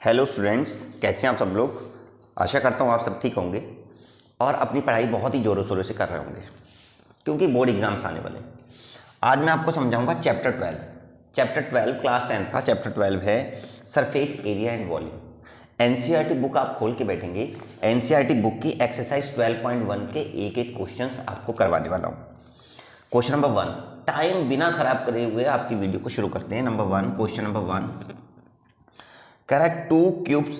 Hello students, कैसे हैं आप सब लोग। आशा करता हूँ आप सब ठीक होंगे और अपनी पढ़ाई बहुत ही ज़ोरों शोरों से कर रहे होंगे क्योंकि बोर्ड एग्जाम्स आने वाले हैं। आज मैं आपको समझाऊंगा चैप्टर 12 क्लास 10 का चैप्टर 12 है surface area and volume. NCERT book आप खोल के बैठेंगे, एनसीईआरटी बुक की एक्सरसाइज 12.1 के एक एक क्वेश्चंस आपको करवाने वाला हूँ। क्वेश्चन नंबर 1, टाइम बिना खराब करे हुए आपकी वीडियो को शुरू करते हैं। क्वेश्चन नंबर 1 कह रहा है 2 क्यूब्स।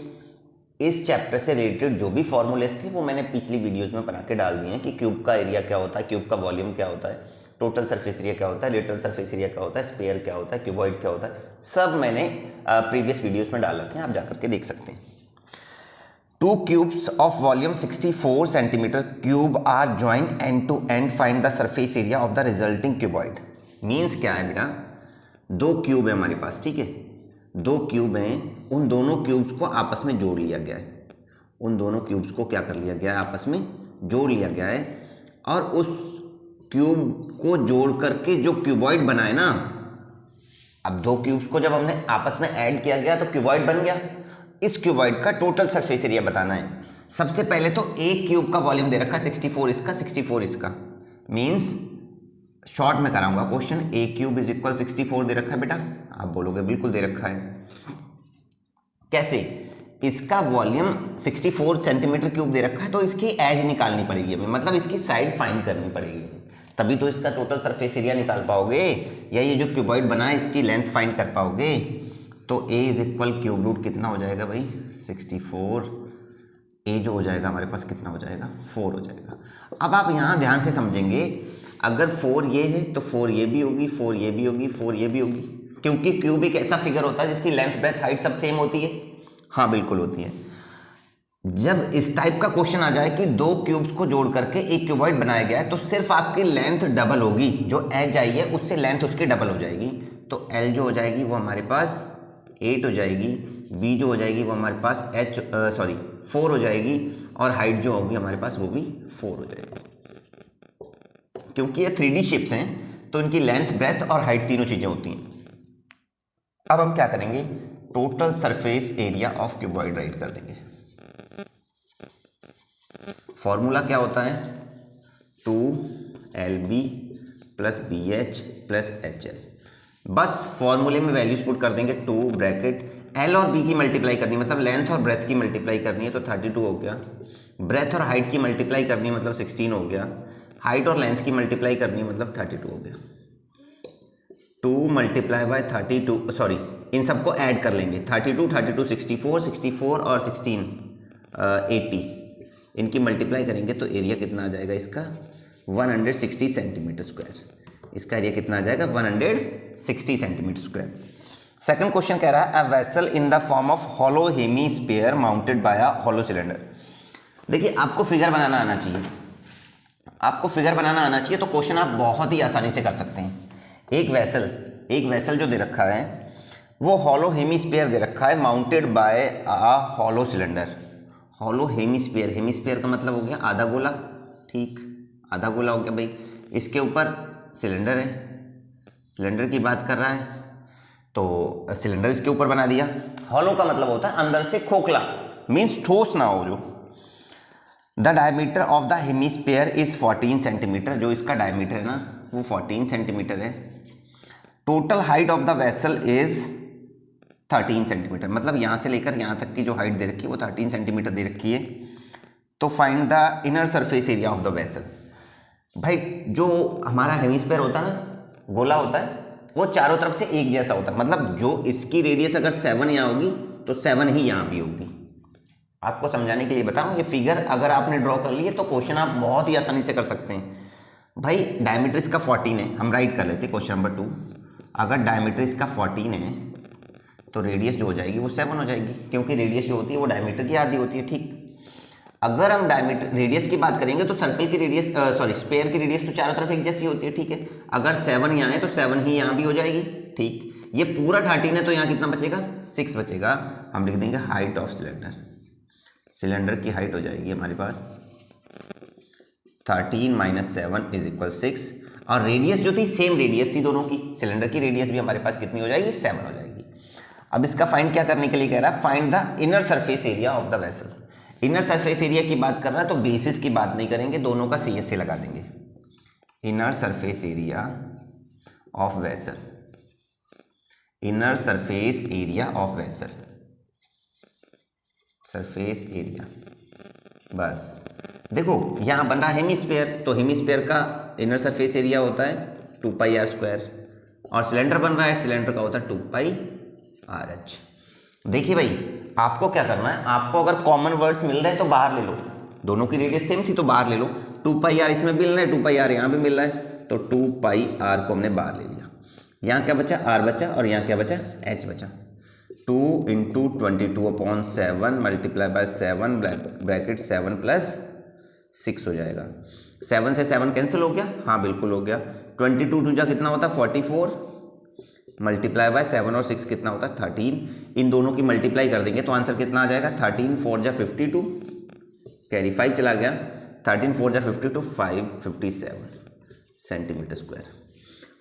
इस चैप्टर से रिलेटेड जो भी फॉर्मूलेस थे वो मैंने पिछली वीडियोस में बना के डाल दिए हैं कि क्यूब का एरिया क्या होता है, क्यूब का वॉल्यूम क्या होता है, टोटल सरफेस एरिया क्या होता है, लेटरल सरफेस एरिया क्या होता है, स्फीयर क्या होता है, क्यूबॉइड क्या होता है, सब मैंने प्रीवियस वीडियोस में डाल रखे हैं, आप जाकर के देख सकते हैं। 2 cubes of volume 64 centimetre cube are join end to end find the surface area of the resulting cuboid. Means क्या है बेटा, 2 क्यूब है हमारे पास, ठीक है, 2 क्यूब हैं, उन दोनों क्यूब्स को आपस में जोड़ लिया गया है। उन दोनों क्यूब्स को क्या कर लिया गया है, आपस में जोड़ लिया गया है। और उस क्यूब को जोड़ करके जो क्यूबॉइड बना है ना, अब 2 क्यूब्स को जब हमने आपस में ऐड किया गया तो क्यूबॉइड बन गया। इस क्यूबॉइड का टोटल सरफेस एरिया बताना है। सबसे पहले तो एक क्यूब का वॉल्यूम दे रखा है 64 इसका, 64 इसका, मीन्स शॉर्ट में कराऊंगा question, A cube is equal 64 दे रखा है बेटा, आप बोलोगे बिल्कुल दे रखा है। कैसे, इसका वॉल्यूम 64 सेंटीमीटर क्यूब दे रखा है तो इसकी एज निकालनी पड़ेगी हमें, मतलब इसकी साइड फाइंड करनी पड़ेगी, तभी तो इसका टोटल सरफेस एरिया निकाल पाओगे, या ये जो क्यूबॉइड बना है इसकी लेंथ फाइंड कर पाओगे। तो ए इज इक्वल क्यूब रूट कितना हो जाएगा भाई, 64, ए जो हो जाएगा हमारे पास कितना हो जाएगा, 4 हो जाएगा। अब आप यहाँ ध्यान से समझेंगे, अगर 4 ये है तो 4 ये भी होगी, 4 ये भी होगी, 4 ये भी होगी, क्योंकि क्यूब एक ऐसा फिगर होता है जिसकी लेंथ ब्रेथ हाइट सब सेम होती है। हाँ बिल्कुल होती है। जब इस टाइप का क्वेश्चन आ जाए कि 2 क्यूब्स को जोड़ करके एक क्यूबॉइड बनाया गया है तो सिर्फ आपकी लेंथ डबल होगी, जो एज आई है उससे लेंथ उसकी डबल हो जाएगी। तो एल जो हो जाएगी वो हमारे पास 8 हो जाएगी, बी जो हो जाएगी वो हमारे पास 4 हो जाएगी, और हाइट जो होगी हमारे पास वो भी 4 हो जाएगी। क्योंकि ये 3D शेप्स हैं तो इनकी लेंथ ब्रेथ और हाइट तीनों चीजें होती हैं। अब हम क्या करेंगे, total surface area of cuboid right कर देंगे। फॉर्मूला क्या होता है, 2LB plus BH plus HL। बस फॉर्मूले में वैल्यूज पुट कर देंगे, 2 ब्रैकेट L और B की मल्टीप्लाई करनी, मतलब लेंथ और ब्रेथ की मल्टीप्लाई करनी है तो 32 हो गया, ब्रेथ और हाइट की मल्टीप्लाई करनी है मतलब 16 हो गया, हाइट और लेंथ की मल्टीप्लाई करनी है मतलब 32 हो गया। 2 मल्टीप्लाई बाय 32, सॉरी इन सबको ऐड कर लेंगे, 32 32 64 64 और 16 80, इनकी मल्टीप्लाई करेंगे तो एरिया कितना आ जाएगा इसका, 160 सेंटीमीटर स्क्वायर। इसका एरिया कितना आ जाएगा, 160 सेंटीमीटर स्क्वायर। सेकंड क्वेश्चन कह रहा है a vessel in the form of hollow hemisphere mounted by a hollow cylinder. देखिए आपको फिगर बनाना आना चाहिए, आपको फिगर बनाना आना चाहिए तो क्वेश्चन आप बहुत ही आसानी से कर सकते हैं। एक वेसल जो दे रखा है वो हॉलो हेमीस्फीयर दे रखा है mounted by a hollow cylinder. Hollow hemisphere, hemisphere का मतलब हो गया आधा गोला, ठीक, आधा गोला हो गया भाई। इसके ऊपर सिलेंडर है, सिलेंडर की बात कर रहा है तो सिलेंडर इसके ऊपर बना दिया। हॉलो का मतलब होता है अंदर से खोखला, मीन्स ठोस ना हो। जो the diameter of the hemisphere is 14 centimetre, जो इसका डायमीटर है ना वो 14 सेंटीमीटर है। Total height of the vessel is 13 centimetre, मतलब यहाँ से लेकर यहाँ तक की जो हाइट दे रखी है वो 13 सेंटीमीटर दे रखी है। तो find the inner surface area of the vessel. भाई जो हमारा हेमीस्फीयर होता है ना, गोला होता है, वो चारों तरफ से एक जैसा होता है, मतलब जो इसकी रेडियस अगर 7 यहाँ होगी तो 7 ही यहाँ भी होगी। आपको समझाने के लिए बता रहा हूँ, ये फिगर अगर आपने ड्रॉ कर ली है तो क्वेश्चन आप बहुत ही आसानी से कर सकते हैं। भाई डायमीटर इसका 14 है, हम राइट कर लेते हैं क्वेश्चन नंबर 2। अगर डायमीटर इसका 14 है तो रेडियस जो हो जाएगी वो 7 हो जाएगी, क्योंकि रेडियस जो होती है वो डायमीटर की आधी होती है, ठीक। अगर हम डायमीटर रेडियस की बात करेंगे तो सर्कल की रेडियस, स्फीयर की रेडियस तो चारों तरफ एक जैसी होती है, ठीक है। अगर 7 यहाँ है तो 7 ही यहाँ भी हो जाएगी, ठीक। ये पूरा 13 है तो यहाँ कितना बचेगा, 6 बचेगा। हम लिख देंगे हाइट ऑफ सिलेंडर, सिलेंडर की हाइट हो जाएगी हमारे पास 13 - 7 इज इक्वल 6, और रेडियस जो थी सेम रेडियस थी दोनों की, सिलेंडर की रेडियस भी हमारे पास कितनी हो जाएगी, 7 हो जाएगी। अब इसका फाइंड क्या करने के लिए कह रहा है, find the inner surface area of the vessel. Inner surface area की बात कर रहा है तो बेसिस की बात नहीं करेंगे, दोनों का सी एस से लगा देंगे। Inner surface area of vessel, inner surface area of vessel, surface area. बस देखो यहाँ बन रहा है हेमीस्फीयर, तो हेमीस्फीयर का इनर सरफेस एरिया होता है 2πr², और सिलेंडर बन रहा है, सिलेंडर का होता है 2πrh। देखिए भाई आपको क्या करना है, आपको अगर कॉमन वर्ड्स मिल रहे हैं तो बाहर ले लो, दोनों की रेडियस सेम थी तो बाहर ले लो। 2πr इसमें मिल रहा है, 2πr यहाँ भी मिल रहा है, तो 2πr को हमने बाहर ले लिया। यहाँ क्या बचा, r बचा, और यहाँ क्या बचा, h बचा। 2 × 22/7 मल्टीप्लाई बाय 7 ब्रैकेट 7 + 6 हो जाएगा। 7 से 7 कैंसिल हो गया, हाँ बिल्कुल हो गया। 22 2 जा कितना होता है 44, मल्टीप्लाई बाय 7 और 6 कितना होता है 13। इन दोनों की मल्टीप्लाई कर देंगे तो आंसर कितना आ जाएगा, 13 4 जा 52, कैरी 5 चला गया, 13 4 जा 52, 557 सेंटीमीटर स्क्वायर।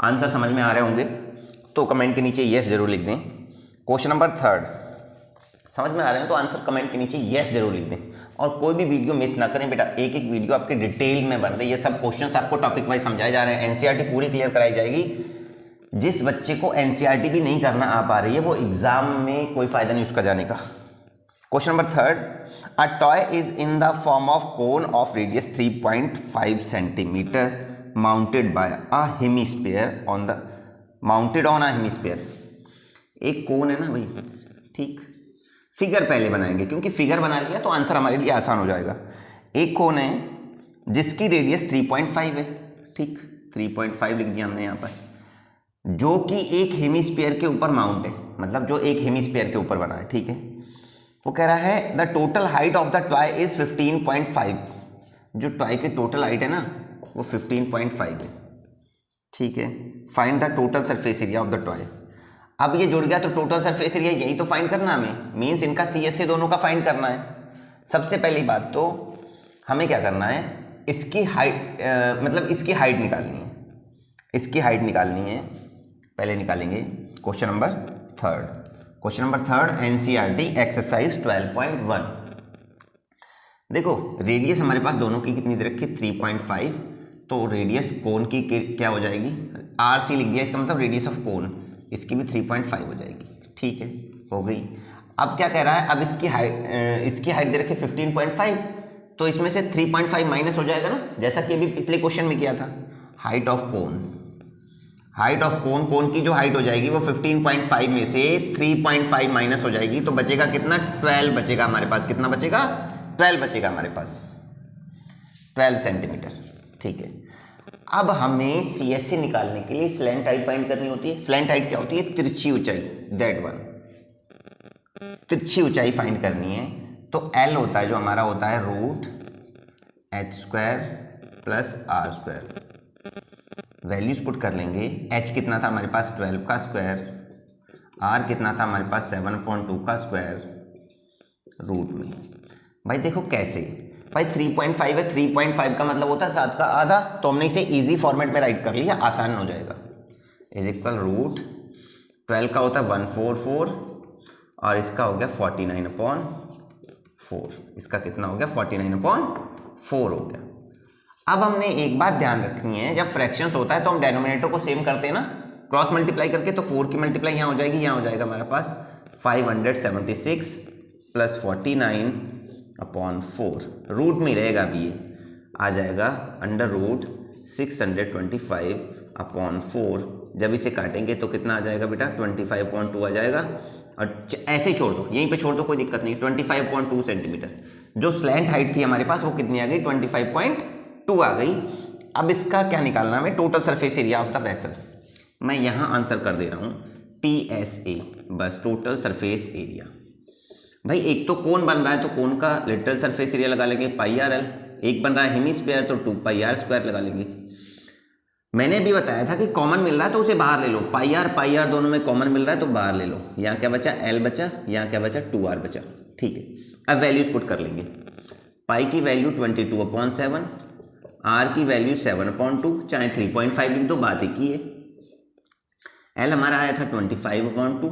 आंसर समझ में आ रहे होंगे तो कमेंट के नीचे यस जरूर लिख दें। क्वेश्चन नंबर 3 समझ में आ रहे हैं तो आंसर कमेंट के नीचे यस जरूर लिख दें, और कोई भी वीडियो मिस ना करें बेटा, एक एक वीडियो आपके डिटेल में बन रही है। ये सब क्वेश्चंस आपको टॉपिक वाइज समझाए जा रहे हैं, एनसीईआरटी पूरी क्लियर कराई जाएगी। जिस बच्चे को एनसीईआरटी भी नहीं करना आ पा रही है वो एग्जाम में कोई फायदा नहीं उसका जाने का। Question number 3, a toy is in the form of cone of radius 3.5 centimetre mounted by a hemisphere on the mounted on a hemisphere. एक कोन है ना भाई, ठीक, फिगर पहले बनाएंगे क्योंकि फिगर बना लिया तो आंसर हमारे लिए आसान हो जाएगा। एक कोन है जिसकी रेडियस 3.5 है, ठीक, 3.5 लिख दिया हमने यहाँ पर, जो कि एक हेमीस्फीयर के ऊपर माउंट है, मतलब जो एक हेमीस्फीयर के ऊपर बना है, ठीक है। वो कह रहा है the total height of the toy is 15.5, जो टॉय की टोटल हाइट है ना वो 15.5 है, ठीक है। Find the total surface area of the toy. अब ये जुड़ गया तो टोटल सरफेस एरिया यही तो फाइंड करना हमें, मीन्स इनका सी एस से दोनों का फाइंड करना है। सबसे पहली बात तो हमें क्या करना है, इसकी हाइट मतलब इसकी हाइट निकालनी है, इसकी हाइट निकालनी है, पहले निकालेंगे। Question number 3, question number 3 NCERT exercise 12.1। देखो रेडियस हमारे पास दोनों की कितनी दे रखी, 3.5, तो रेडियस कोन की क्या हो जाएगी, आर सी लिख दिया, इसका मतलब रेडियस ऑफ कोन, इसकी भी 3.5 हो जाएगी, ठीक है, हो गई। अब क्या कह रहा है, अब इसकी हाइट दे रखी 15.5, तो इसमें से 3.5 माइनस हो जाएगा ना, जैसा कि अभी पिछले क्वेश्चन में किया था। Height of cone, height of cone, cone की जो हाइट हो जाएगी वो 15.5 में से 3.5 माइनस हो जाएगी, तो बचेगा कितना, 12 बचेगा हमारे पास। कितना बचेगा, 12 बचेगा हमारे पास, 12 सेंटीमीटर, ठीक है। अब हमें सी एस से निकालने के लिए स्लैंट हाइट फाइंड करनी होती है। स्लैंट हाइट क्या होती है, तिरछी ऊंचाई, दैट वन, तिरछी ऊंचाई फाइंड करनी है। तो एल होता है जो हमारा होता है √h² + r²। वैल्यूज पुट कर लेंगे, h कितना था हमारे पास 12 का स्क्वायर, r कितना था हमारे पास 7/2 का स्क्वायर, रूट में। भाई देखो कैसे, भाई 3.5 है, 3.5 का मतलब होता है 7 का आधा, तो हमने इसे इजी फॉर्मेट में राइट कर लिया, आसान हो जाएगा। इज इक्वल √12 का होता है 144, और इसका हो गया 49/4, इसका कितना हो गया 49/4 हो गया। अब हमने एक बात ध्यान रखनी है, जब फ्रैक्शंस होता है तो हम डेनोमिनेटर को सेम करते हैं ना, क्रॉस मल्टीप्लाई करके, तो 4 की मल्टीप्लाई यहाँ हो जाएगी, यहाँ हो जाएगा हमारे पास 576 + 49/4, रूट में रहेगा अभी ये आ जाएगा √625/4। जब इसे काटेंगे तो कितना आ जाएगा बेटा, 25.2 आ जाएगा, और ऐसे ही छोड़ दो, यहीं पे छोड़ दो, कोई दिक्कत नहीं। 25.2 सेंटीमीटर, जो स्लैंट हाइट थी हमारे पास वो कितनी आ गई, 25.2 आ गई। अब इसका क्या निकालना है, total surface area of the vessel. मैं यहाँ आंसर कर दे रहा हूँ TSA, बस टोटल सरफेस एरिया। भाई एक तो कोन बन रहा है तो कोन का लिटरल सरफेस एरिया लगा लेंगे πRL, एक बन रहा है हेमीस्फीयर तो 2πr² लगा लेंगे। मैंने भी बताया था कि कॉमन मिल रहा है तो उसे बाहर ले लो, πr दोनों में कॉमन मिल रहा है तो बाहर ले लो। यहाँ क्या बचा, L बचा, यहाँ क्या बचा, 2r बचा, ठीक है। अब वैल्यूज पुट कर लेंगे, पाई की वैल्यू 22/7, r की वैल्यू 7/2, चाहे 3.5 लिख दो, बात एक ही है। L हमारा आया था 25/2,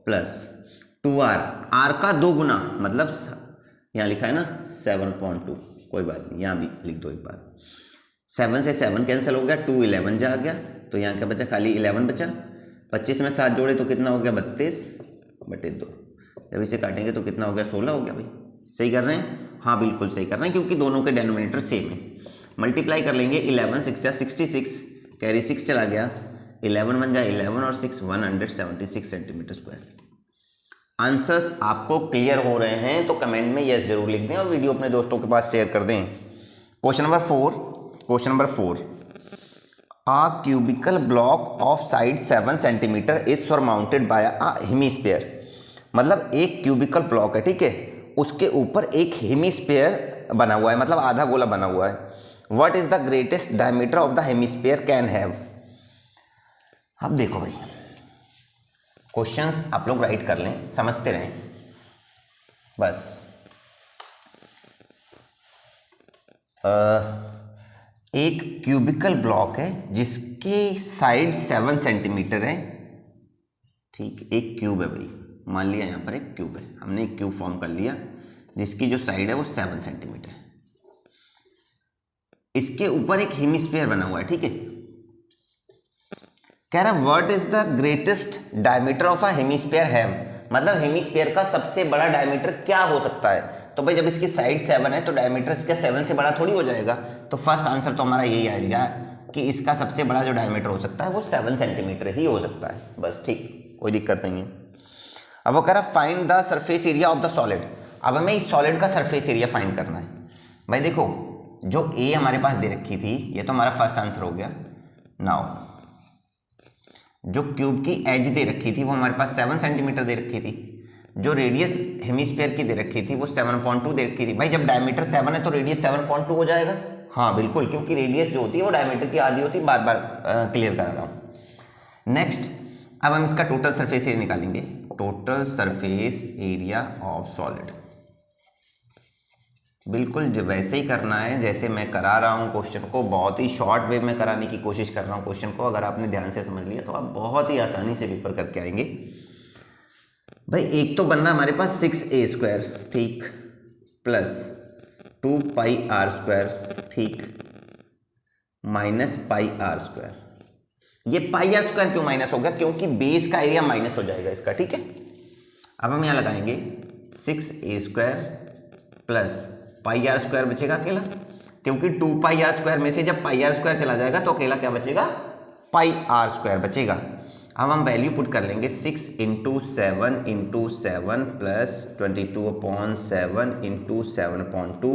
प्लस 2r, r का 2 गुना, मतलब यहाँ लिखा है ना 7.2, कोई बात नहीं यहाँ भी लिख दो एक बार। 7 से 7 कैंसिल हो गया, 2 11 जा गया, तो यहाँ क्या बचा, खाली 11 बचा। 25 में 7 जोड़े तो कितना हो गया, 32/2। जब इसे काटेंगे तो कितना हो गया, 16 हो गया। भाई सही कर रहे हैं, हाँ बिल्कुल सही कर रहे हैं, क्योंकि दोनों के डेनोमिनेटर सेम है। मल्टीप्लाई कर लेंगे, 11 6 जा 66, कैरी 6 चला गया, 11 1 जा 11 और 6 176 सेंटीमीटर स्क्वायर। आंसर्स आपको क्लियर हो रहे हैं तो कमेंट में यस जरूर लिख दें और वीडियो अपने दोस्तों के पास शेयर कर दें। Question number 4, a cubical block of side 7 centimetre is surmounted by a hemisphere। मतलब एक क्यूबिकल ब्लॉक है, ठीक है, उसके ऊपर एक हेमिस्फीयर बना हुआ है, मतलब आधा गोला बना हुआ है। What is the greatest diameter of the hemisphere can have. अब देखो भाई, क्वेश्चंस आप लोग राइट कर लें, समझते रहें बस। एक क्यूबिकल ब्लॉक है जिसके साइड 7 सेंटीमीटर है, ठीक, एक क्यूब है भाई, मान लिया यहाँ पर एक क्यूब है, हमने एक क्यूब फॉर्म कर लिया जिसकी जो साइड है वो 7 सेंटीमीटर है। इसके ऊपर एक हेमिस्फीयर बना हुआ है, ठीक है। कह रहा what is the greatest diameter of a hemisphere have, मतलब हेमिस्फीयर का सबसे बड़ा डायमीटर क्या हो सकता है। तो भाई जब इसकी साइड 7 है तो डायमीटर इसका 7 से बड़ा थोड़ी हो जाएगा, तो फर्स्ट आंसर तो हमारा यही आएगा कि इसका सबसे बड़ा जो डायमीटर हो सकता है वो 7 सेंटीमीटर ही हो सकता है, बस, ठीक, कोई दिक्कत नहीं है। अब वो कह रहा find the surface area of the solid. अब हमें इस सॉलिड का सरफेस एरिया फाइंड करना है। भाई देखो, जो ए हमारे पास दे रखी थी, ये तो हमारा फर्स्ट आंसर हो गया। नाउ जो क्यूब की एज दे रखी थी वो हमारे पास 7 सेंटीमीटर दे रखी थी, जो रेडियस हेमिस्फीयर की दे रखी थी वो 7.2 दे रखी थी। भाई जब डायमीटर 7 है तो रेडियस 7.2 हो जाएगा, हाँ बिल्कुल, क्योंकि रेडियस जो होती है वो डायमीटर की आधी होती है, बार बार क्लियर कर रहा हूँ। नेक्स्ट, अब हम इसका टोटल सरफेस एरिया निकालेंगे, total surface area of solid. बिल्कुल वैसे ही करना है जैसे मैं करा रहा हूँ क्वेश्चन को, बहुत ही शॉर्ट वे में कराने की कोशिश कर रहा हूँ क्वेश्चन को। अगर आपने ध्यान से समझ लिया तो आप बहुत ही आसानी से पेपर करके आएंगे। भाई एक तो बन रहा हमारे पास 6a², ठीक, प्लस 2πr², ठीक, माइनस πr²। ये πr² क्यों माइनस हो गया, क्योंकि बेस का एरिया माइनस हो जाएगा इसका, ठीक है। अब हम यहाँ लगाएंगे 6a² प्लस πr² बचेगा अकेला, क्योंकि 2πr² में से जब πr² चला जाएगा तो अकेला क्या बचेगा, πr² बचेगा। अब हम वैल्यू पुट कर लेंगे 6 × 7 × 7 प्लस 22/7 × 7.2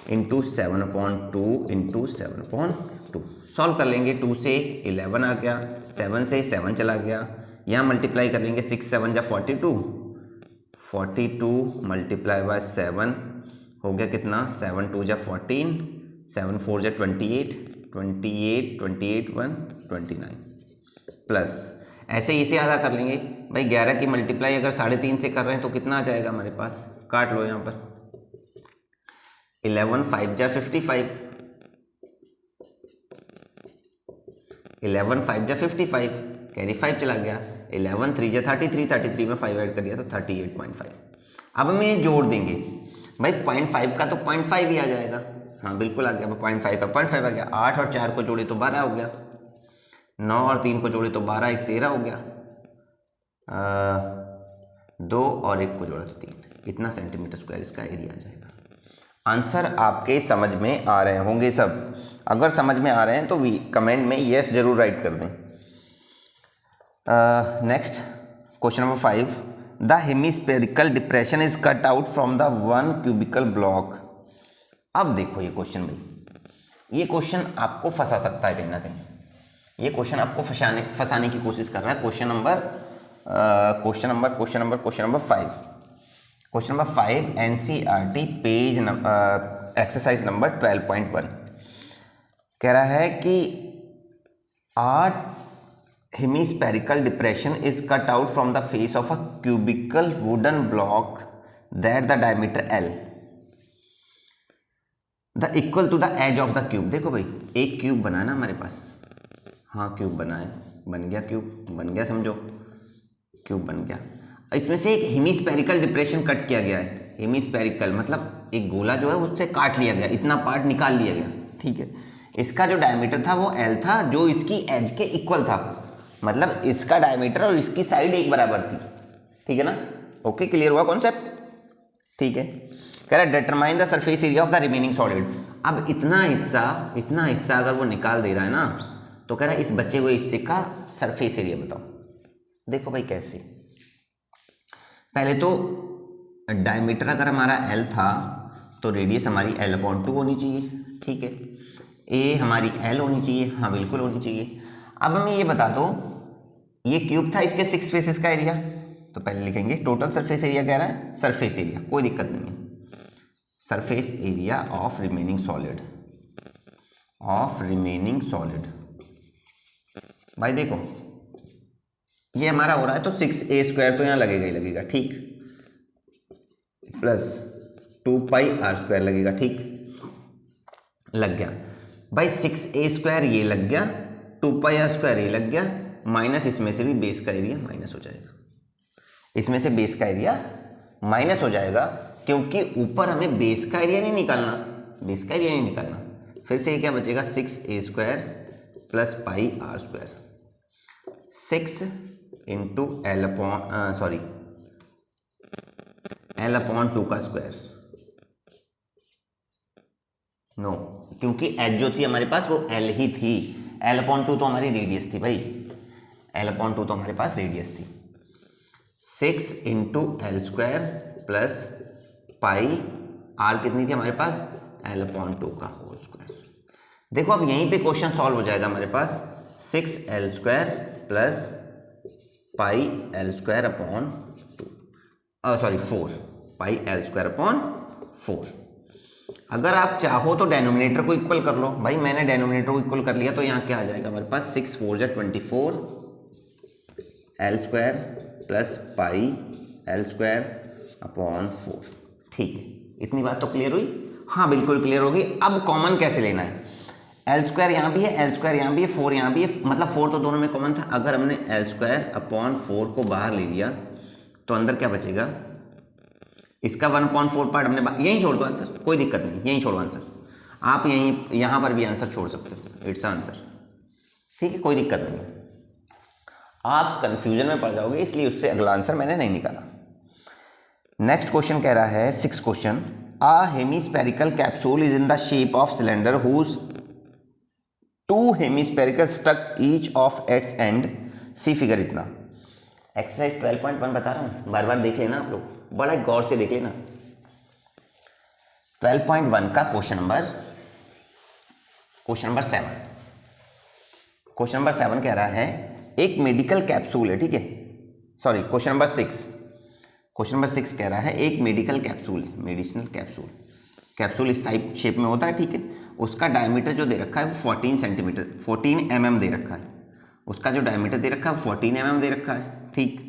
× 7.2 × 7.2। सॉल्व कर लेंगे, 2 से 11 आ गया, 7 से 7 चला गया, यहाँ मल्टीप्लाई कर लेंगे, 6 7 जा 42 मल्टीप्लाई बाय 7 हो गया कितना, 7 2 जा 14, 7 4 जा 28 1 29 प्लस ऐसे इसे आधा कर लेंगे। भाई 11 की मल्टीप्लाई अगर 3.5 से कर रहे हैं तो कितना आ जाएगा हमारे पास, काट लो यहाँ पर, 11 5 जा 55, 11 5 जा 55, कैरी 5 चला गया, 11 3 जा 33, 33 में 5 ऐड कर दिया तो 38.5। अब हम ये जोड़ देंगे, भाई 0.5 का तो 0.5 ही आ जाएगा, हाँ बिल्कुल आ गया, 0.5 का 0.5 आ गया। 8 और 4 को जोड़े तो 12 हो गया, 9 और 3 को जोड़े तो 12 1 13 हो गया, 2 और 1 को जोड़ा तो 3, इतना सेंटीमीटर स्क्वायर इसका एरिया आ जाएगा। आंसर आपके समझ में आ रहे होंगे सब, अगर समझ में आ रहे हैं तो कमेंट में यस जरूर राइट कर दें। Next question number 5, the hemispherical depression is cut out from the 1 cubical block. अब देखो ये क्वेश्चन, भाई ये क्वेश्चन आपको फंसा सकता है कहीं ना कहीं, ये क्वेश्चन आपको फंसाने की कोशिश कर रहा है। Question number 5 NCERT page exercise number 12.1 कह रहा है कि art hemispherical depression is cut out from the face of a cubical wooden block that the diameter L the equal to the edge of the cube. देखो भाई एक cube बना ना हमारे पास, हाँ क्यूब बना है, बन गया, क्यूब बन गया समझो। क्यूब बन गया। इसमें से एक हेमिस्फेरिकल डिप्रेशन कट किया गया है। हेमिस्फेरिकल मतलब एक गोला जो है उससे काट लिया गया, इतना पार्ट निकाल लिया गया, ठीक है। इसका जो डायमीटर था वो एल था, जो इसकी एज के इक्वल था, मतलब इसका डायमीटर और इसकी साइड एक बराबर थी, ठीक है ना। ओके, क्लियर हुआ कॉन्सेप्ट, ठीक है। कह रहा है determine the surface area of the remaining solid. अब इतना हिस्सा अगर वो निकाल दे रहा है ना, तो कह रहा है इस बच्चे को हिस्से का सरफेस एरिया बताओ। देखो भाई कैसे, पहले तो डायमीटर अगर हमारा एल था तो रेडियस हमारी L/2 होनी चाहिए, ठीक है। ए हमारी एल होनी चाहिए, हाँ बिल्कुल होनी चाहिए। अब हमें ये बता दो, ये क्यूब था, इसके 6 फेसेस का एरिया, तो पहले लिखेंगे टोटल सरफेस एरिया कह रहा है, सरफेस एरिया कोई दिक्कत नहीं है, surface area of remaining solid. भाई देखो ये हमारा हो रहा है तो 6a² तो यहाँ लगेगा ही लगेगा, ठीक, प्लस 2πr² लगेगा, ठीक, लग गया भाई। 6a² ये लग गया, 2πr² ये लग गया, माइनस इसमें से भी बेस का एरिया माइनस हो जाएगा, इसमें से बेस का एरिया माइनस हो जाएगा, क्योंकि ऊपर हमें बेस का एरिया नहीं निकालना, फिर से ये क्या बचेगा, 6a² plus πr², 6 into L/2 का स्क्वायर, नो, क्योंकि एच जो थी हमारे पास वो एल ही थी, L/2 तो हमारी रेडियस थी भाई, L/2 तो हमारे पास रेडियस थी। 6 into L² plus pi, are कितनी थी हमारे पास, L/2 का होल स्क्वायर। देखो अब यहीं पे क्वेश्चन सॉल्व हो जाएगा हमारे पास, 6L² plus pi L² upon 4 पाई L²/4। अगर आप चाहो तो डेनोमिनेटर को इक्वल कर लो, भाई मैंने डेनोमिनेटर को इक्वल कर लिया, तो यहाँ क्या आ जाएगा हमारे पास, 6 4 जा 24 L² प्लस पाई L²/4, ठीक है। इतनी बात तो क्लियर हुई, हाँ बिल्कुल क्लियर होगी। अब कॉमन कैसे लेना है, L² यहाँ भी है, L² यहाँ भी है, 4 यहाँ भी है, मतलब 4 तो दोनों में कॉमन था। अगर हमने L²/4 को बाहर ले लिया तो अंदर क्या बचेगा, इसका 1/4 पार्ट हमने यहीं छोड़ दो आंसर, कोई दिक्कत नहीं, यहीं छोड़ो आंसर, आप यहाँ पर भी आंसर छोड़ सकते हो, इट्स आंसर, ठीक है, कोई दिक्कत नहीं। आप कंफ्यूजन में पड़ जाओगे, इसलिए उससे अगला आंसर मैंने नहीं निकाला। नेक्स्ट क्वेश्चन कह रहा है 6th question, a hemispherical capsule is in the shape of cylinder whose 2 hemispherical stuck each of its end, see figure. इतना एक्सरसाइज 12.1 बता रहा हूँ, बार बार देख लेना आप लोग, बड़ा गौर से देख लेना। 12.1 का क्वेश्चन नंबर 7, क्वेश्चन नंबर 7 कह रहा है एक मेडिकल कैप्सूल है, ठीक है, सॉरी क्वेश्चन नंबर 6 कह रहा है एक मेडिकल कैप्सूल है, मेडिसिनल कैप्सूल इस टाइप शेप में होता है, ठीक है। उसका डायमीटर जो दे रखा है वो 14 mm दे रखा है, उसका जो डायमीटर दे रखा है वो 14 mm दे रखा है, ठीक।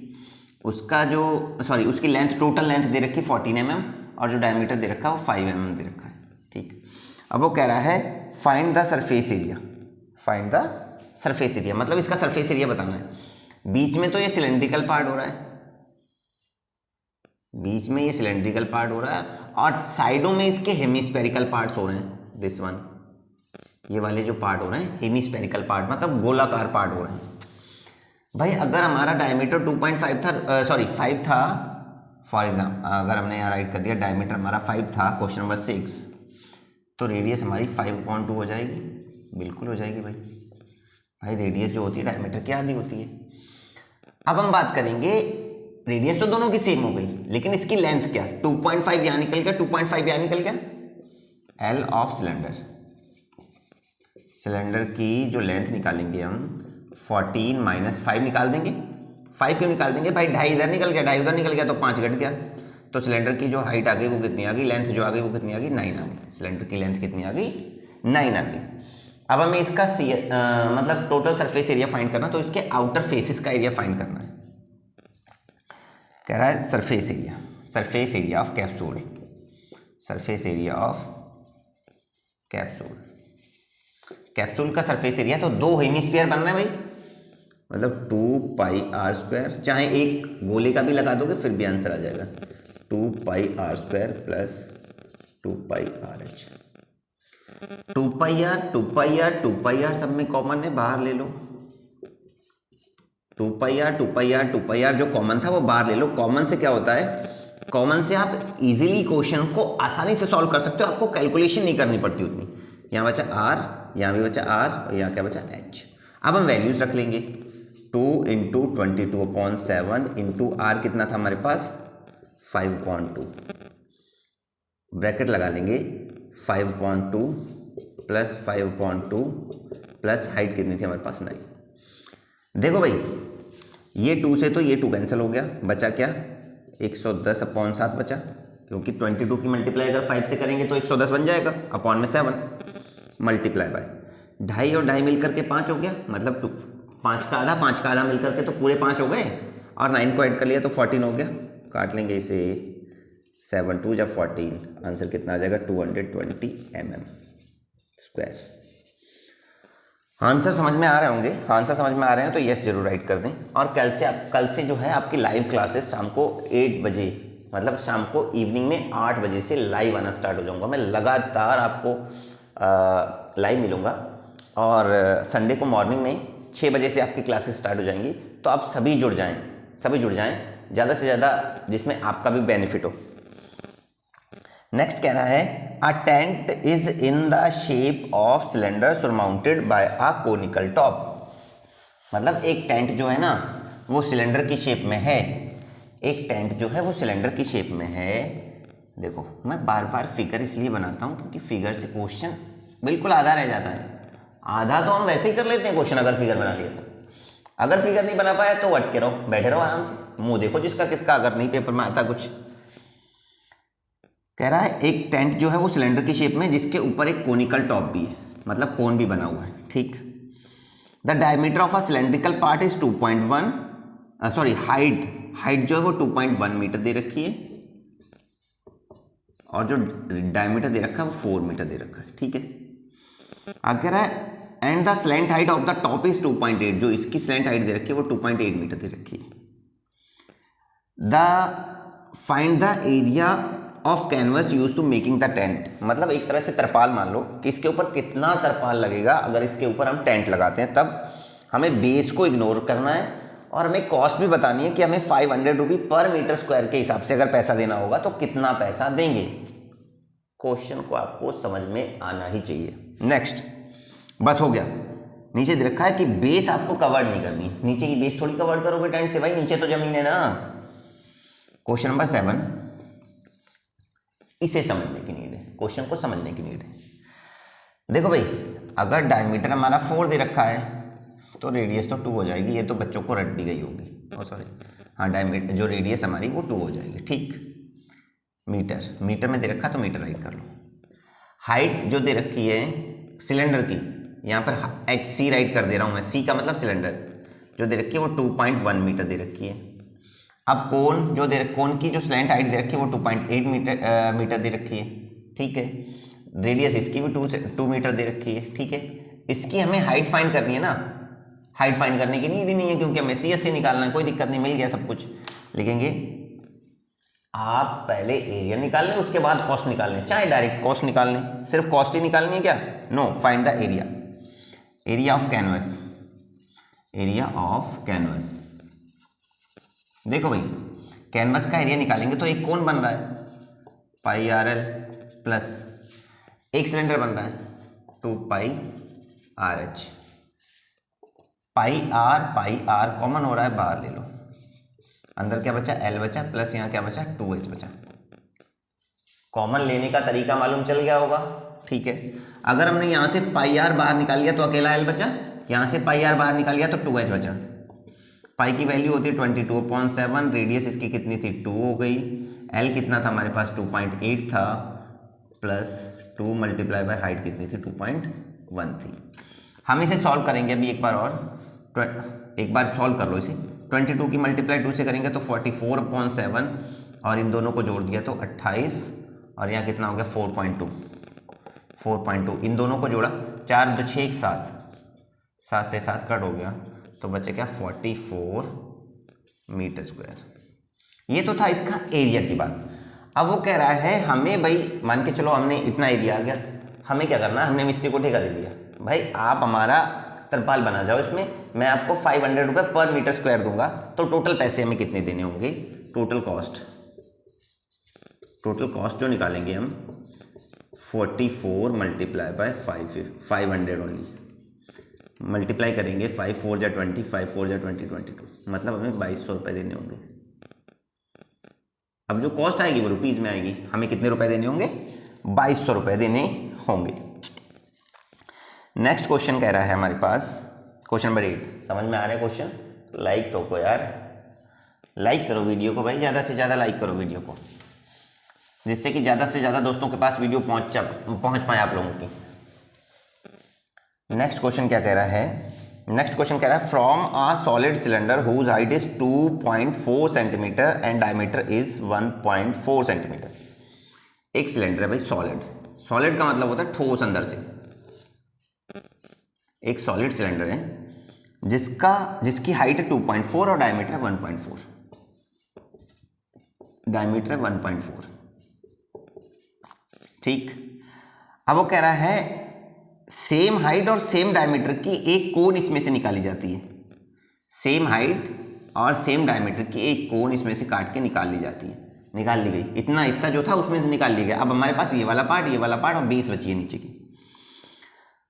उसका जो उसकी लेंथ, टोटल लेंथ दे रखी है 14 mm, और जो डायमीटर दे रखा है वो 5 mm दे रखा है, ठीक। अब वो कह रहा है फाइंड द सरफेस एरिया, मतलब इसका सरफेस एरिया बताना है। बीच में तो ये सिलेंड्रिकल पार्ट हो रहा है, और साइडों में इसके हेमिस्फेरिकल पार्ट्स हो रहे हैं, दिस वन, ये वाले जो पार्ट हो रहे हैं हेमिस्फेरिकल पार्ट, मतलब गोलाकार पार्ट हो रहे हैं। भाई अगर हमारा डायमीटर 2.5 था, 5 था, फॉर एग्जाम्पल अगर हमने यहाँ राइट कर दिया डायमीटर हमारा 5 था, क्वेश्चन नंबर 6, तो रेडियस हमारी 5/2 हो जाएगी, बिल्कुल हो जाएगी भाई रेडियस जो होती है डायमीटर की आधी होती है। अब हम बात करेंगे, रेडियस तो दोनों की सेम हो गई, लेकिन इसकी लेंथ क्या, 2.5 यहाँ निकल गया, 2.5 यहाँ निकल गया, एल ऑफ सिलेंडर की जो लेंथ निकालेंगे हम 14 माइनस 5 निकाल देंगे। 5 क्यों निकाल देंगे भाई, 2.5 इधर निकल गया, 2.5 उधर निकल गया, तो 5 घट गया, तो सिलेंडर की जो हाइट आ गई वो कितनी आ गई, लेंथ जो आ गई वो कितनी आ गई, 9 आ गई। सिलेंडर की लेंथ कितनी आ गई, 9 आ गई। अब हमें इसका मतलब टोटल सरफेस एरिया फाइंड करना, तो इसके आउटर फेसिस का एरिया फाइंड करना है। कह रहा है surface area of capsule, capsule का सरफेस एरिया, तो 2 हेमिस्फीयर बन रहे हैं भाई, मतलब 2πr², चाहे एक गोले का भी लगा दोगे फिर भी आंसर आ जाएगा 2πr² प्लस 2πrh। 2πr सब में कॉमन है, बाहर ले लो। 2πr जो कॉमन था वो बाहर ले लो। कॉमन से क्या होता है, कॉमन से आप इजीली क्वेश्चन को आसानी से सॉल्व कर सकते हो, आपको कैलकुलेशन नहीं करनी पड़ती उतनी। यहाँ बचा r, यहाँ भी बचा r और यहाँ क्या बचा h। अब हम वैल्यूज रख लेंगे। 2 × 22/7 इंटू r कितना था हमारे पास 5.2, ब्रैकेट लगा लेंगे 5.2 प्लस 5.2 प्लस हाइट कितनी थी हमारे पास 9। देखो भाई ये 2 से तो ये 2 कैंसिल हो गया, बचा क्या 110/7 बचा, क्योंकि 22 की मल्टीप्लाई अगर 5 से करेंगे तो 110 बन जाएगा, अपॉन में 7 मल्टीप्लाई बाय 2.5 और 2.5 मिलकर के 5 हो गया, मतलब 5 का आधा मिलकर के तो पूरे 5 हो गए, और 9 को ऐड कर लिया तो 14 हो गया। काट लेंगे इसे, 7 2 जब 14, आंसर कितना आ जाएगा 220 mm²। आंसर समझ में आ रहे होंगे, आंसर समझ में आ रहे हैं तो यस जरूर राइट कर दें। और कल से जो है आपकी लाइव क्लासेस शाम को 8 बजे, मतलब शाम को इवनिंग में 8 बजे से लाइव आना स्टार्ट हो जाऊंगा। मैं लगातार आपको लाइव मिलूंगा, और संडे को मॉर्निंग में 6 बजे से आपकी क्लासेस स्टार्ट हो जाएंगी। तो आप सभी जुड़ जाएं ज़्यादा से ज़्यादा, जिसमें आपका भी बेनिफिट हो। नेक्स्ट कह रहा है a tent is in the shape of cylinder surmounted by a conical top. मतलब एक टेंट जो है ना वो सिलेंडर की शेप में है, एक टेंट जो है वो सिलेंडर की शेप में है। देखो मैं बार बार फिगर इसलिए बनाता हूँ क्योंकि फिगर से क्वेश्चन बिल्कुल आधा रह जाता है। आधा तो हम वैसे ही कर लेते हैं क्वेश्चन, अगर फिगर बना लिया तो। अगर फिगर नहीं बना पाया तो अटके रहो, बैठे रहो आराम से, मुंह देखो जिसका किसका, अगर नहीं पेपर में आता कुछ। कह रहा है एक टेंट जो है वो सिलेंडर की शेप में, जिसके ऊपर एक कोनिकल टॉप भी है, मतलब कोन भी बना हुआ है, ठीक। The diameter of a cylindrical part is 2.1, sorry height जो है वो 2.1 मीटर दे रखी है, और जो डायमीटर दे रखा है वो 4 मीटर दे रखा है, ठीक है। अब कह रहा है and the slant height of the top is 2.8, जो इसकी स्लैंट हाइट दे रखी है वो 2.8 मीटर दे रखी है। Find the area of canvas use to making the tent. मतलब एक तरह से तरपाल मान लो कि इसके ऊपर कितना तरपाल लगेगा अगर इसके ऊपर हम टेंट लगाते हैं, तब हमें बेस को इग्नोर करना है, और हमें कॉस्ट भी बतानी है कि हमें 500 रुपये पर मीटर स्क्वायर के हिसाब से अगर पैसा देना होगा तो कितना पैसा देंगे। क्वेश्चन को आपको समझ में आना ही चाहिए। नेक्स्ट, बस हो गया। नीचे दे रखा है कि बेस आपको कवर नहीं करनी, नीचे की बेस थोड़ी कवर करोगे टेंट से, भाई नीचे तो जमीन है ना। क्वेश्चन नंबर 7, इसे समझने की नीड है, क्वेश्चन को समझने की नीड है। देखो भाई अगर डायमीटर हमारा 4 दे रखा है तो रेडियस तो 2 हो जाएगी, ये तो बच्चों को रट भी गई होगी, सॉरी हाँ, डायमीटर जो रेडियस हमारी वो 2 हो जाएगी, ठीक। मीटर में दे रखा तो मीटर राइट कर लो। हाइट जो दे रखी है सिलेंडर की, यहाँ पर HC राइट कर दे रहा हूँ मैं, C का मतलब सिलेंडर जो दे रखी है वो 2.1 मीटर दे रखी है। अब कोन जो कोन की जो स्लैंट हाइट दे रखी है वो 2.8 मीटर दे रखी है, ठीक है। रेडियस इसकी भी 2 मीटर दे रखी है, ठीक है। इसकी हमें हाइट फाइंड करनी है ना, हाइट फाइंड करने की नीड ही नहीं है क्योंकि हमें CS से निकालना है, कोई दिक्कत नहीं, मिल गया सब कुछ। लिखेंगे आप पहले एरिया निकाल लें, उसके बाद कॉस्ट निकाल लें, चाहे डायरेक्ट कॉस्ट निकाल लें, सिर्फ कॉस्ट ही निकालनी है क्या? No, find the area, area of canvas, area of canvas. देखो भाई कैनवस का एरिया निकालेंगे तो एक कोन बन रहा है πRL प्लस एक सिलेंडर बन रहा है 2πRH। πR कॉमन हो रहा है, बाहर ले लो, अंदर क्या बचा L बचा, प्लस यहाँ क्या बचा 2H बचा। कॉमन लेने का तरीका मालूम चल गया होगा, ठीक है। अगर हमने यहाँ से πR बाहर निकाल लिया तो अकेला L बचा, यहाँ से πR बाहर निकाल लिया तो 2H बचा। पाई की वैल्यू होती है 22/7, रेडियस इसकी कितनी थी 2 हो गई, L कितना था हमारे पास 2.8 था, प्लस 2 मल्टीप्लाई बाय हाइट कितनी थी 2.1 थी। हम इसे सॉल्व करेंगे अभी एक बार, और एक बार सॉल्व कर लो इसे। 22 की मल्टीप्लाई 2 से करेंगे तो 44/7, और इन दोनों को जोड़ दिया तो 28, और यहाँ कितना हो गया 4.2, इन दोनों को जोड़ा 4 2 6 1 7, 7 से 7 कट हो गया तो बचे क्या 44 मीटर स्क्वायर। ये तो था इसका एरिया की बात। अब वो कह रहा है हमें भाई, मान के चलो हमने इतना एरिया आ गया, हमें क्या करना है, हमने मिस्त्री को ठेका दे दिया, भाई आप हमारा तरपाल बना जाओ, इसमें मैं आपको 500 रुपये पर मीटर स्क्वायर दूंगा। तो टोटल पैसे हमें कितने देने होंगे, टोटल कॉस्ट जो निकालेंगे हम 44 मल्टीप्लाई बाय 500 ओनली, मल्टीप्लाई करेंगे 5 4 जा 20, 5 4 जा 20, 22, मतलब हमें 2200 रुपये देने होंगे। अब जो कॉस्ट आएगी वो रुपीज़ में आएगी, हमें कितने रुपए देने होंगे, 2200 रुपये देने होंगे। नेक्स्ट क्वेश्चन कह रहा है हमारे पास, क्वेश्चन नंबर 8। समझ में आ रहा है क्वेश्चन? लाइक ठोको यार, लाइक करो वीडियो को भाई, ज़्यादा से ज़्यादा लाइक करो वीडियो को, जिससे कि ज़्यादा से ज़्यादा दोस्तों के पास वीडियो पहुँच पाए आप लोगों की। नेक्स्ट क्वेश्चन क्या कह रहा है, नेक्स्ट क्वेश्चन कह रहा है from a solid cylinder whose height is 2.4 centimetre and diameter is 1.4 centimetre. एक सिलेंडर है भाई सॉलिड का मतलब होता है ठोस अंदर से। एक सॉलिड सिलेंडर है जिसकी हाइट है 2.4 और डायमीटर है 1.4, डायमीटर है 1.4, ठीक। अब वो कह रहा है सेम हाइट और सेम डायमीटर की एक कोन इसमें से निकाली जाती है, सेम हाइट और सेम डायमीटर की एक कोन इसमें से काट के निकाल ली जाती है, निकाल ली गई। इतना हिस्सा जो था उसमें से निकाल लिया गया। अब हमारे पास ये वाला पार्ट और बेस बची है नीचे की।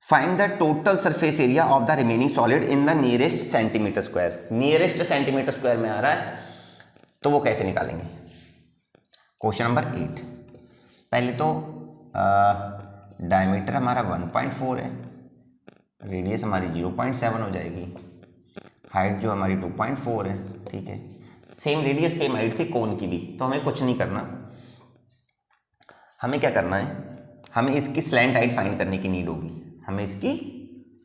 Find the total surface area of the remaining solid in the nearest centimetre square. Nearest centimetre square में आ रहा है तो वो कैसे निकालेंगे। Question number 8। पहले तो डायमीटर हमारा 1.4 है, रेडियस हमारी 0.7 हो जाएगी, हाइट जो हमारी 2.4 है, ठीक है। सेम रेडियस सेम हाइट थी कोन की भी, तो हमें कुछ नहीं करना। हमें क्या करना है, हमें इसकी स्लैंट हाइट फाइंड करने की नीड होगी, हमें इसकी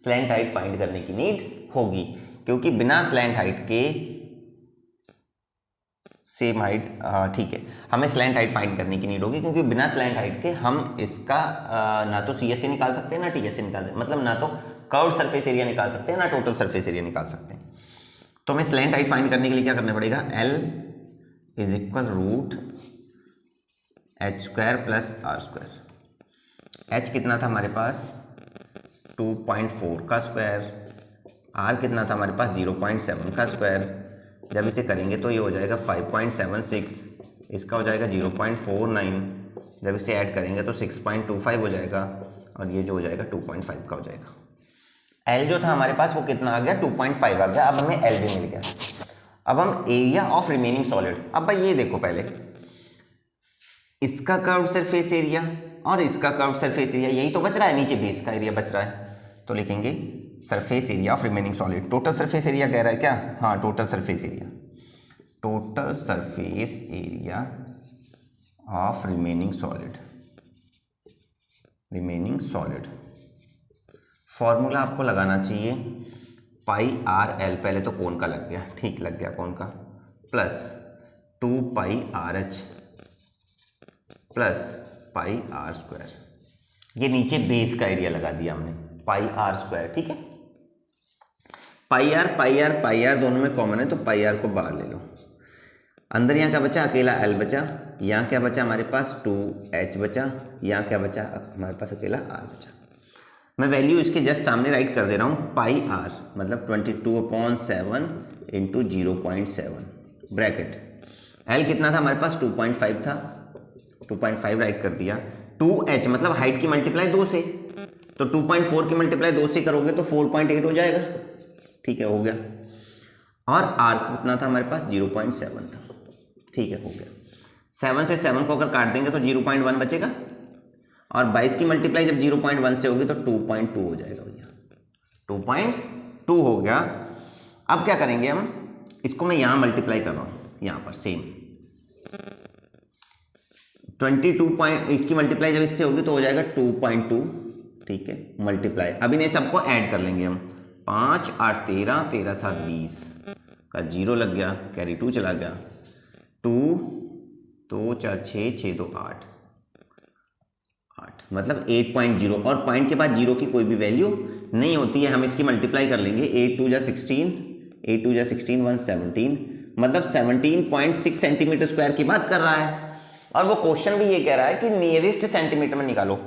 स्लैंट हाइट फाइंड करने की नीड होगी, क्योंकि बिना स्लैंट हाइट के सेम हाइट, ठीक है, हमें स्लैंट हाइट फाइंड करने की नीड होगी, क्योंकि बिना स्लैंट हाइट के हम इसका ना तो सी एस से निकाल सकते हैं ना टी एस से निकाल सकते हैं, मतलब ना तो कर्व्ड सरफेस एरिया निकाल सकते हैं ना टोटल सरफेस एरिया निकाल सकते हैं। तो हमें स्लैंट हाइट फाइंड करने के लिए क्या करना पड़ेगा, L is equal root h square plus r square. h कितना था हमारे पास 2.4 का स्क्वायर, r कितना था हमारे पास 0.7 का स्क्वायर। जब इसे करेंगे तो ये हो जाएगा 5.76, इसका हो जाएगा 0.49, जब इसे ऐड करेंगे तो 6.25 हो जाएगा, और ये जो हो जाएगा 2.5 का हो जाएगा। L जो था हमारे पास वो कितना आ गया 2.5 आ गया। अब हमें L भी मिल गया। अब हम एरिया ऑफ रिमेनिंग सॉलिड, अब भाई ये देखो, पहले इसका कर्व्ड सरफेस एरिया और इसका कर्व्ड सरफेस एरिया, यही तो बच रहा है, नीचे बेस का एरिया बच रहा है, तो लिखेंगे surface area of remaining solid. Total surface area कह रहा है क्या, हाँ total surface area, total surface area of remaining solid. Formula आपको लगाना चाहिए पाई आर एल, पहले तो कोन का लग गया, ठीक लग गया कोन का, plus 2 pi R H plus pi R square. ये नीचे बेस का एरिया लगा दिया हमने, पाई आर स्क्वायर, ठीक है। पाई आर दोनों में कॉमन है, तो पाई आर को बाहर ले लो। अंदर यहाँ क्या बचा, अकेला एल बचा, यहाँ क्या बचा हमारे पास 2h बचा, यहाँ क्या बचा हमारे पास अकेला r बचा। मैं वैल्यू इसके जस्ट सामने राइट कर दे रहा हूँ, पाई आर मतलब 22/7 इंटू 0.7 ब्रैकेट। एल कितना था हमारे पास 2.5 था, 2.5 राइट कर दिया। 2h मतलब हाइट की मल्टीप्लाई 2 से, तो 2.4 की मल्टीप्लाई 2 से करोगे तो 4.8 हो जाएगा, ठीक है, हो गया। और r कितना था हमारे पास 0.7 था, ठीक है, हो गया। 7 से 7 को अगर काट देंगे तो 0.1 बचेगा, और 22 की मल्टीप्लाई जब 0.1 से होगी तो 2.2 हो जाएगा भैया, 2.2 हो गया। अब क्या करेंगे हम, इसको मैं यहाँ मल्टीप्लाई कर रहा हूँ, यहाँ पर सेम 22 इसकी मल्टीप्लाई जब इससे होगी तो हो जाएगा 2.2, ठीक है, मल्टीप्लाई। अब इन्हें सबको ऐड कर लेंगे हम, 5 8 13, 13 7 20 का 0 लग गया, कैरी 2 चला गया, 2 2 4 6 6 2 8 मतलब 8.0, और पॉइंट के बाद 0 की कोई भी वैल्यू नहीं होती है। हम इसकी मल्टीप्लाई कर लेंगे, 8 2 जा 16, 8 2 जा 16 1 17, मतलब 17.6 सेंटीमीटर स्क्वायर की बात कर रहा है। और वो क्वेश्चन भी ये कह रहा है कि नियरेस्ट सेंटीमीटर में निकालो।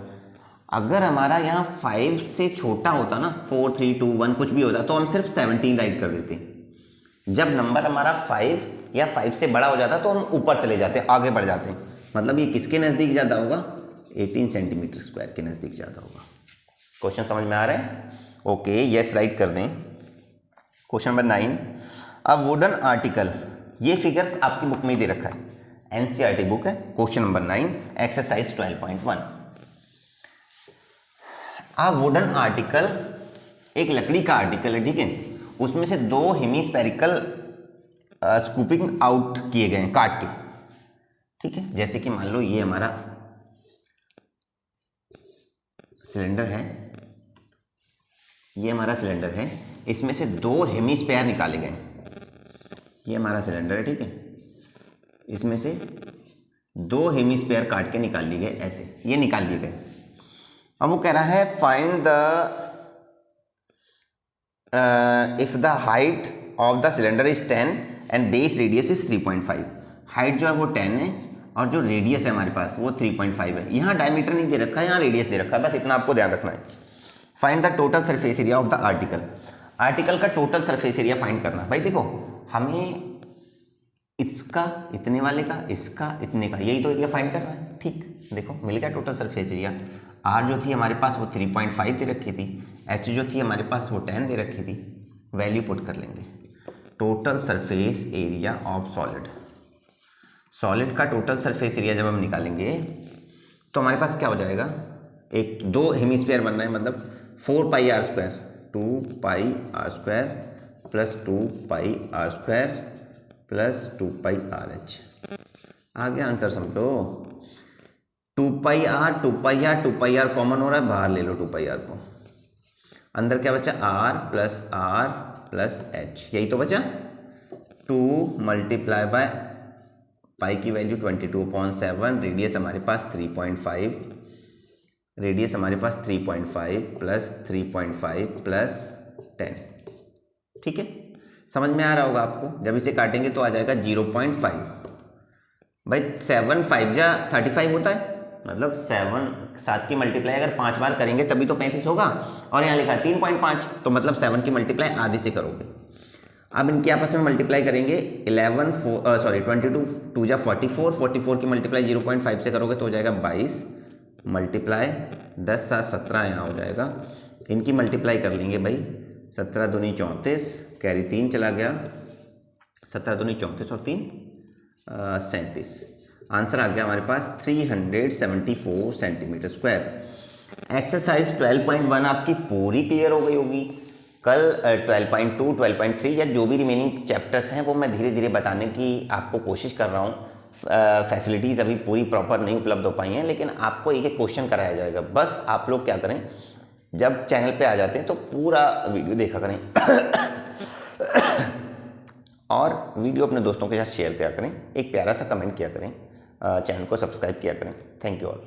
अगर हमारा यहाँ 5 से छोटा होता ना, 4 3 2 1 कुछ भी होता, तो हम सिर्फ 17 राइट कर देते। जब नंबर हमारा 5 या 5 से बड़ा हो जाता तो हम ऊपर चले जाते, आगे बढ़ जाते। मतलब ये किसके नज़दीक ज़्यादा होगा? 18 सेंटीमीटर स्क्वायर के नज़दीक ज़्यादा होगा। क्वेश्चन समझ में आ रहा है? ओके, यस राइट कर दें। Question number 9, a wooden article, ये फिगर आपकी बुक में ही दे रखा है, एनसीईआरटी बुक है। Question number 9, exercise 12.1। A wooden article, एक लकड़ी का आर्टिकल है, ठीक है, उसमें से 2 हेमिस्फेरिकल स्कूपिंग आउट किए गए हैं काट के, ठीक है। जैसे कि मान लो ये हमारा सिलेंडर है, ये हमारा सिलेंडर है, इसमें से 2 हेमिस्फेयर निकाले गए। ये हमारा सिलेंडर है, ठीक है, इसमें से 2 हेमिस्फेयर काट के निकाल लिए गए, ऐसे ये निकाल लिए गए। अब वो कह रहा है find the if the height of the cylinder is 10 and base radius is 3.5। Height जो है वो 10 है और जो रेडियस है हमारे पास वो 3.5 है। यहाँ डायमीटर नहीं दे रखा है, यहाँ रेडियस दे रखा है, बस इतना आपको ध्यान रखना है। Find the total surface area of the article, article का टोटल सरफेस एरिया फाइंड करना। भाई देखो, हमें इसका इतने वाले का, इसका इतने का, यही तो एरिया फाइंड कर रहा है, ठीक। देखो मिल गया टोटल सरफेस एरिया। आर जो थी हमारे पास वो 3.5 दे रखी थी, एच जो थी हमारे पास वो 10 दे रखी थी। वैल्यू पुट कर लेंगे। Total surface area of solid, solid का टोटल सरफेस एरिया जब हम निकालेंगे तो हमारे पास क्या हो जाएगा, 2 हेमिस्फीयर बन रहा है, मतलब 4 pi R square, 2 pi R square plus 2 pi R square plus 2 pi R H. आ गया आंसर समझो। 2 pi R 2 pi R 2 pi R common हो रहा है, बाहर ले लो 2 पाई आर को, अंदर क्या बचा, आर प्लस एच, यही तो बचा। 2 मल्टीप्लाई बाय पाई की वैल्यू 22/7, रेडियस हमारे पास 3.5, रेडियस हमारे पास 3.5 प्लस 3.5 प्लस 10, ठीक है। समझ में आ रहा होगा आपको। जब इसे काटेंगे तो आ जाएगा 0.5। भाई 7 5 जा 35 होता है, मतलब 7 की मल्टीप्लाई अगर 5 बार करेंगे तभी तो 35 होगा, और यहाँ लिखा है 3.5, तो मतलब 7 की मल्टीप्लाई आधे से करोगे। अब इनके आपस में मल्टीप्लाई करेंगे, 22 2 जा 44, 44 की मल्टीप्लाई 0.5 से करोगे तो हो जाएगा 22, मल्टीप्लाई 10 7 17 यहाँ हो जाएगा। इनकी मल्टीप्लाई कर लेंगे भाई, 17 दूनी 34, कैरी 3 चला गया, 17 दूनी 34 और 3 37। आंसर आ गया हमारे पास 374 सेंटीमीटर स्क्वायर। एक्सरसाइज 12.1 आपकी पूरी क्लियर हो गई होगी। कल 12.2 12.3 या जो भी रिमेनिंग चैप्टर्स हैं वो मैं धीरे धीरे बताने की आपको कोशिश कर रहा हूँ। फैसिलिटीज़ अभी पूरी प्रॉपर नहीं उपलब्ध हो पाई हैं, लेकिन आपको एक एक क्वेश्चन कराया जाएगा। बस आप लोग क्या करें, जब चैनल पे आ जाते हैं तो पूरा वीडियो देखा करें और वीडियो अपने दोस्तों के साथ शेयर किया करें, एक प्यारा सा कमेंट किया करें, चैनल को सब्सक्राइब किया करें। Thank you all.